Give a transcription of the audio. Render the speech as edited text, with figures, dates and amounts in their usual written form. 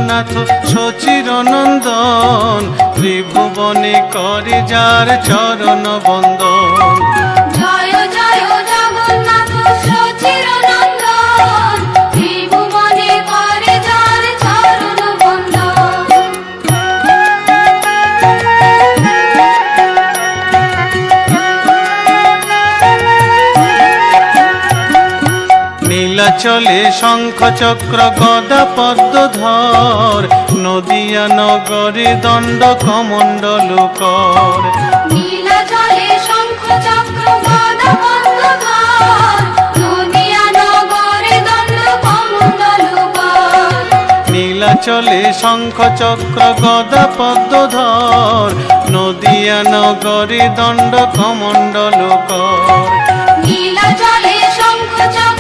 নাথ সচির নন্দন, ত্রিভুবনে করে যার চরণ বন্দন। জয় জয় জগন্নাথ সচির নন্দন, ত্রিভুবনে করে যার চরণ বন্দন। নীলাচলে শঙ্খ চক্র গদা পদ্মধর, নদিয়া নগরে দণ্ড কমণ্ডল কর। নীলাচলে শঙ্খ চক্র গদা পদ্মধর, নদিয়া নগরে দণ্ড কমণ্ডল কর। নীলাচলে শঙ্খ চক্র গদা পদ্মধর, নদিয়া নগরে দণ্ড কমণ্ডল কর। নীলাচলে শঙ্খ চক্র